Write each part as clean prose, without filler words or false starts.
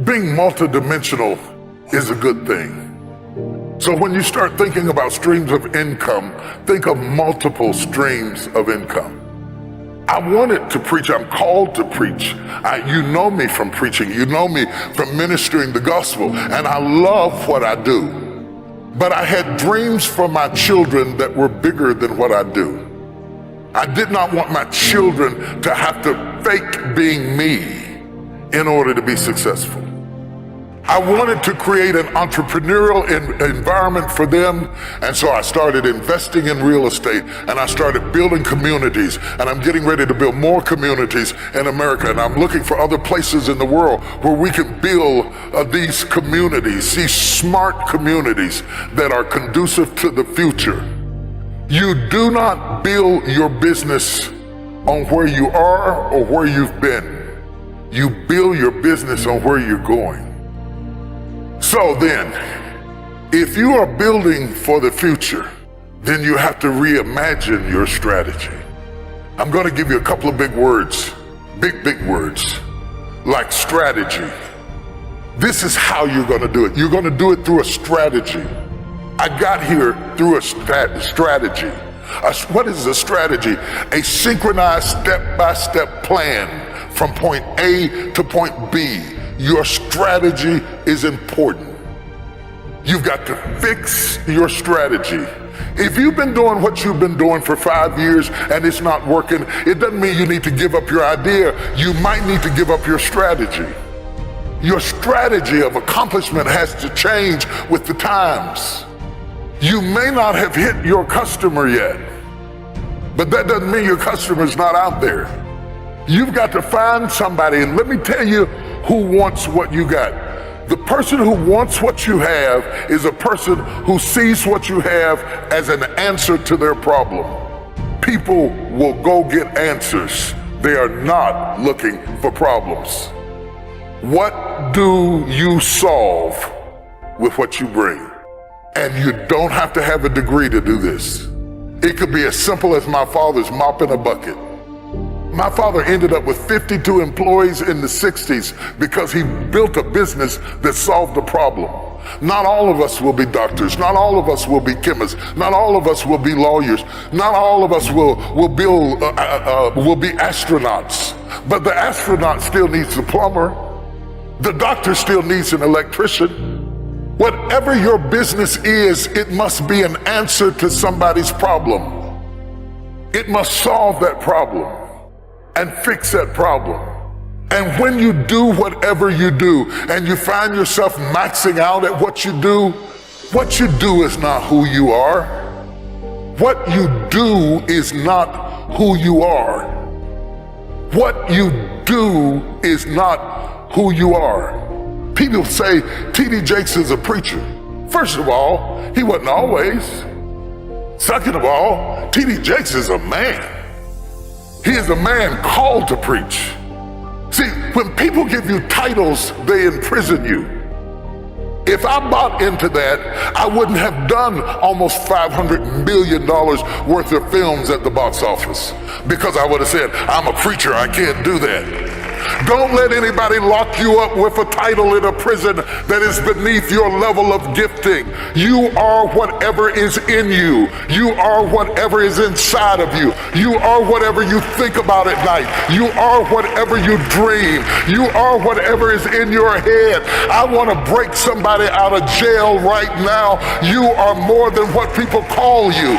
Being multidimensional is a good thing. So when you start thinking about streams of income, think of multiple streams of income. I wanted to preach. I'm called to preach. You know me from preaching. You know me from ministering the gospel, and I love what I do. But I had dreams for my children that were bigger than what I do. I did not want my children to have to fake being me in order to be successful. I wanted to create an entrepreneurial environment for them, and so I started investing in real estate, and I started building communities, and I'm getting ready to build more communities in America, and I'm looking for other places in the world where we can build these communities, these smart communities that are conducive to the future. You do not build your business on where you are or where you've been. You build your business on where you're going. So then, if you are building for the future, then you have to reimagine your strategy. I'm going to give you a couple of big words, big words, like strategy. This is how you're going to do it. You're going to do it through a strategy. I got here through a strategy. What is a strategy? A synchronized step-by-step plan from point A to point B. Your strategy is important. You've got to fix your strategy. If you've been doing what you've been doing for 5 years and it's not working, it doesn't mean you need to give up your idea. You might need to give up your strategy. Your strategy of accomplishment has to change with the times. You may not have hit your customer yet, but that doesn't mean your customer's not out there. You've got to find somebody, and let me tell you who wants what you got. The person who wants what you have is a person who sees what you have as an answer to their problem. People will go get answers. They are not looking for problems. What do you solve with what you bring? And you don't have to have a degree to do this. It could be as simple as my father's mopping a bucket. My father ended up with 52 employees in the 60s because he built a business that solved a problem. Not all of us will be doctors. Not all of us will be chemists. Not all of us will be lawyers. Not all of us will be astronauts. But the astronaut still needs a plumber. The doctor still needs an electrician. Whatever your business is, it must be an answer to somebody's problem. It must solve that problem and fix that problem. And when you do whatever you do and you find yourself maxing out at what you do is not who you are. What you do is not who you are. What you do is not who you are. People say T.D. Jakes is a preacher. First of all, he wasn't always. Second of all, T.D. Jakes is a man. He is a man called to preach. See, when people give you titles, they imprison you. If I bought into that, I wouldn't have done almost $500 million worth of films at the box office, because I would have said, I'm a preacher, I can't do that. Don't let anybody lock you up with a title in a prison that is beneath your level of gifting. You are whatever is in you. You are whatever is inside of you. You are whatever you think about at night. You are whatever you dream. You are whatever is in your head. I want to break somebody out of jail right now. You are more than what people call you.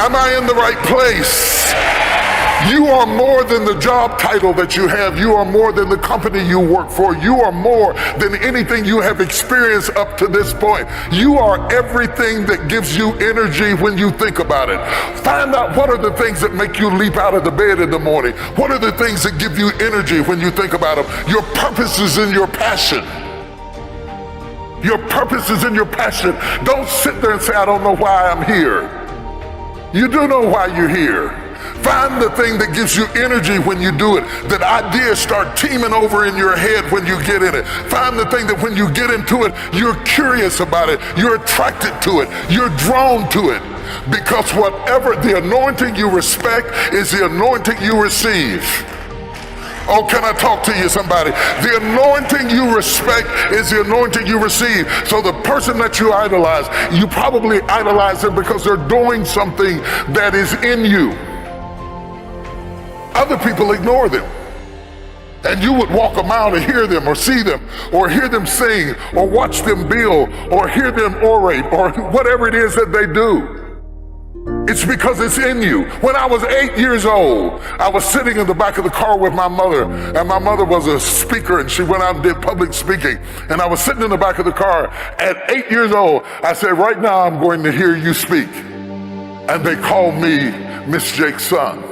Am I in the right place? You are more than the job title that you have. You are more than the company you work for. You are more than anything you have experienced up to this point. You are everything that gives you energy when you think about it. Find out what are the things that make you leap out of the bed in the morning. What are the things that give you energy when you think about them? Your purpose is in your passion. Your purpose is in your passion. Don't sit there and say, I don't know why I'm here. You do know why you're here. Find the thing that gives you energy when you do it, that ideas start teeming over in your head when you get in it. Find the thing that when you get into it, you're curious about it, you're attracted to it, you're drawn to it. Because whatever the anointing you respect is the anointing you receive. Oh, can I talk to you, somebody? The anointing you respect is the anointing you receive. So the person that you idolize, you probably idolize them because they're doing something that is in you. Other people ignore them. And you would walk a mile to hear them or see them or hear them sing or watch them build or hear them orate or whatever it is that they do. It's because it's in you. When I was 8 years old, I was sitting in the back of the car with my mother, and my mother was a speaker and she went out and did public speaking. And I was sitting in the back of the car. At 8 years old, I said, right now I'm going to hear you speak. And they called me Miss Jake's son.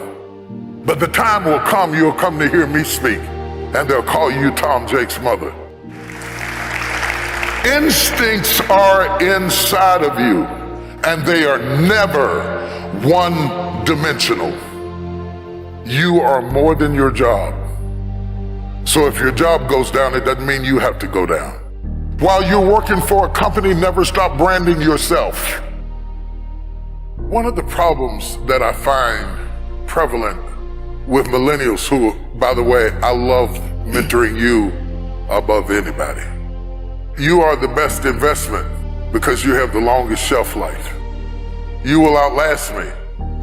But the time will come, you'll come to hear me speak, and they'll call you Tom Jake's mother. Instincts are inside of you, and they are never one-dimensional. You are more than your job. So if your job goes down, it doesn't mean you have to go down. While you're working for a company, never stop branding yourself. One of the problems that I find prevalent with millennials who, by the way, I love mentoring you above anybody. You are the best investment because you have the longest shelf life. You will outlast me,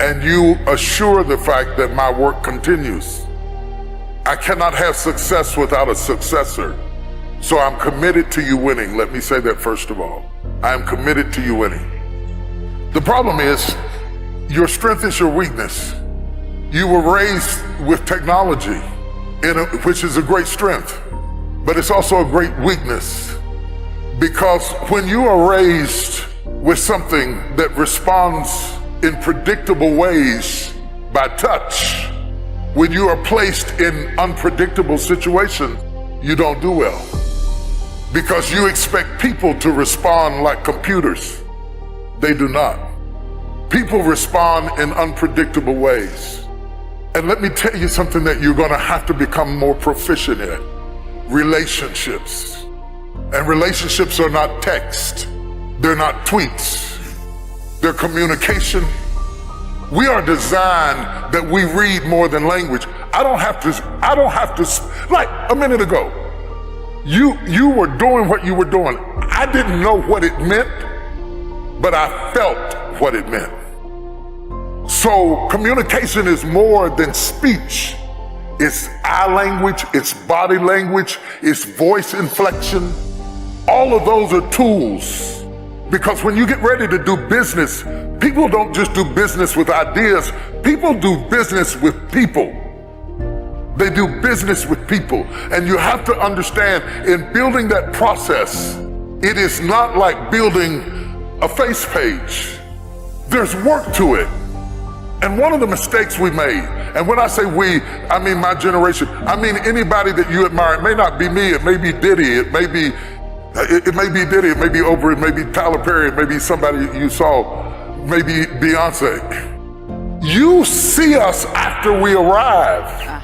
and you assure the fact that my work continues. I cannot have success without a successor, so I'm committed to you winning. Let me say that first of all. I am committed to you winning. The problem is, your strength is your weakness. You were raised with technology, which is a great strength, but it's also a great weakness. Because when you are raised with something that responds in predictable ways by touch, when you are placed in unpredictable situations, you don't do well. Because you expect people to respond like computers. They do not. People respond in unpredictable ways. And let me tell you something that you're gonna have to become more proficient in. Relationships. And relationships are not text. They're not tweets. They're communication. We are designed that we read more than language. I don't have to, like a minute ago, you were doing what you were doing. I didn't know what it meant, but I felt what it meant. So communication is more than speech. It's eye language, it's body language, it's voice inflection. All of those are tools. Because when you get ready to do business, people don't just do business with ideas, people do business with people. They do business with people. And you have to understand, in building that process, it is not like building a face page. There's work to it. And one of the mistakes we made, and when I say we, I mean my generation, I mean anybody that you admire. It may not be me, it may be Diddy, it may be Diddy, it may be Oprah, it may be Tyler Perry, it may be somebody you saw, maybe Beyonce. You see us after we arrive.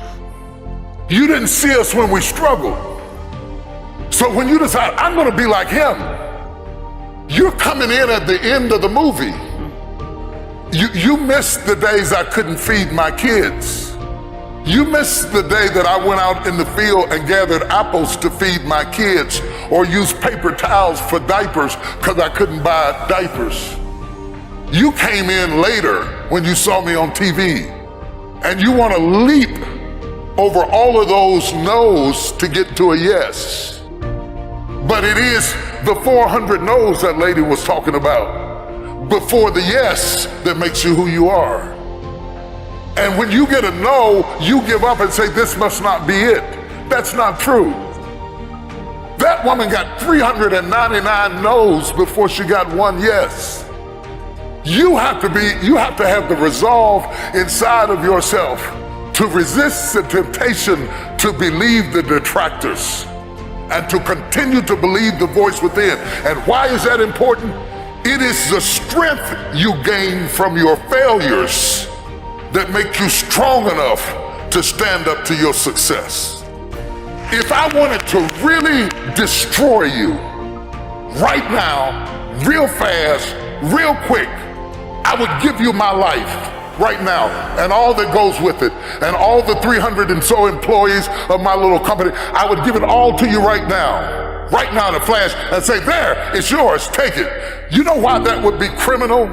You didn't see us when we struggled. So when you decide, I'm gonna be like him, you're coming in at the end of the movie. You missed the days I couldn't feed my kids. You missed the day that I went out in the field and gathered apples to feed my kids or used paper towels for diapers because I couldn't buy diapers. You came in later when you saw me on TV, and you want to leap over all of those no's to get to a yes. But it is the 400 no's that lady was talking about before the yes that makes you who you are. And when you get a no, you give up and say, this must not be it. That's not true. That woman got 399 no's before she got one yes. You have to have the resolve inside of yourself to resist the temptation to believe the detractors and to continue to believe the voice within. And why is that important? It is the strength you gain from your failures that make you strong enough to stand up to your success. If I wanted to really destroy you right now, real fast, real quick, I would give you my life right now and all that goes with it and all the 300 and so employees of my little company, I would give it all to you right now in a flash and say, there, it's yours, take it. You know why that would be criminal?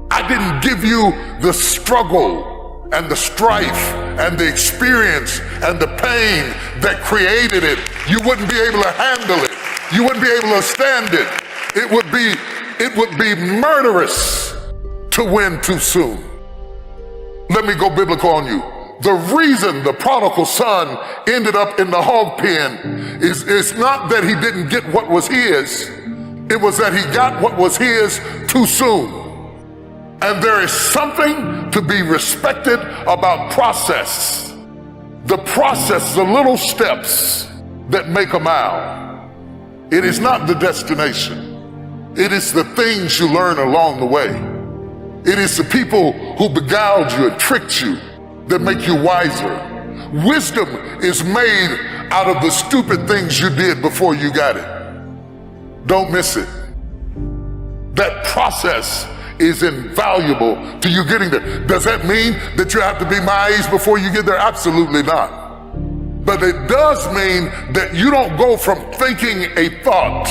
I didn't give you the struggle and the strife and the experience and the pain that created it. You wouldn't be able to handle it. You wouldn't be able to stand it. It would be murderous to win too soon. Let me go biblical on you. The reason the prodigal son ended up in the hog pen is not that he didn't get what was his, it was that he got what was his too soon. And there is something to be respected about process. The process, the little steps that make a mile. It is not the destination. It is the things you learn along the way. It is the people who beguiled you and tricked you that make you wiser. Wisdom is made out of the stupid things you did before you got it. Don't miss it. That process is invaluable to you getting there. Does that mean that you have to be my age before you get there? Absolutely not. But it does mean that you don't go from thinking a thought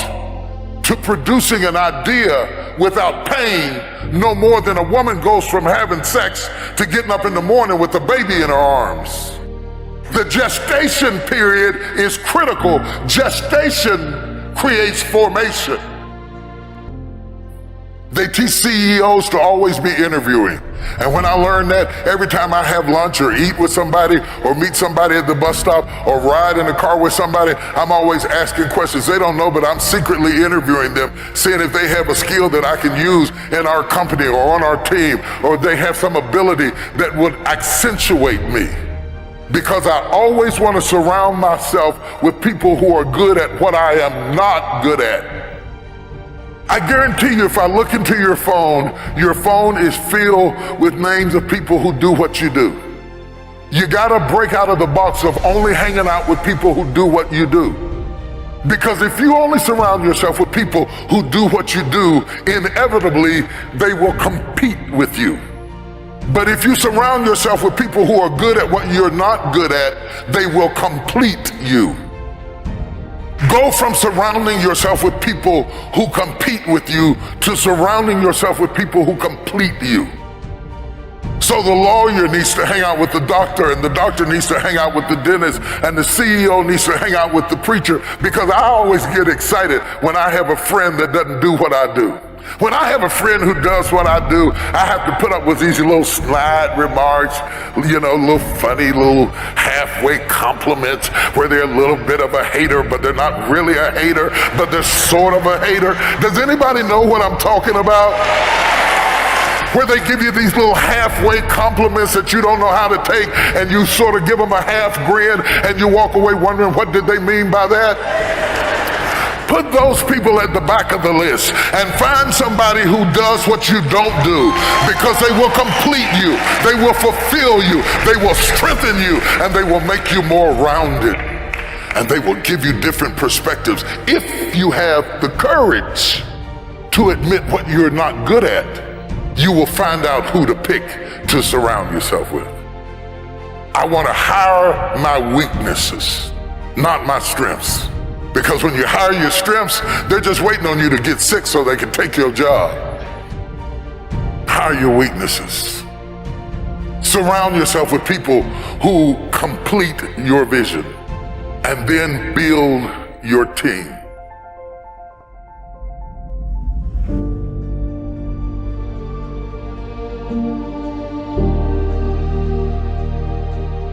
to producing an idea without pain, no more than a woman goes from having sex to getting up in the morning with a baby in her arms. The gestation period is critical. Gestation creates formation. They teach CEOs to always be interviewing. And when I learned that, every time I have lunch or eat with somebody or meet somebody at the bus stop or ride in the car with somebody, I'm always asking questions. They don't know, but I'm secretly interviewing them, seeing if they have a skill that I can use in our company or on our team, or they have some ability that would accentuate me. Because I always want to surround myself with people who are good at what I am not good at. I guarantee you, if I look into your phone is filled with names of people who do what you do. You gotta break out of the box of only hanging out with people who do what you do. Because if you only surround yourself with people who do what you do, inevitably, they will compete with you. But if you surround yourself with people who are good at what you're not good at, they will complete you. Go from surrounding yourself with people who compete with you to surrounding yourself with people who complete you. So the lawyer needs to hang out with the doctor, and the doctor needs to hang out with the dentist, and the CEO needs to hang out with the preacher, because I always get excited when I have a friend that doesn't do what I do. When I have a friend who does what I do, I have to put up with these little snide remarks, little funny, little halfway compliments where they're a little bit of a hater, but they're not really a hater, but they're sort of a hater. Does anybody know what I'm talking about? Where they give you these little halfway compliments that you don't know how to take, and you sort of give them a half grin, and you walk away wondering, what did they mean by that? Put those people at the back of the list and find somebody who does what you don't do, because they will complete you, they will fulfill you, they will strengthen you, and they will make you more rounded. And they will give you different perspectives. If you have the courage to admit what you're not good at, you will find out who to pick to surround yourself with. I want to hire my weaknesses, not my strengths. Because when you hire your strengths, they're just waiting on you to get sick so they can take your job. Hire your weaknesses. Surround yourself with people who complete your vision, and then build your team.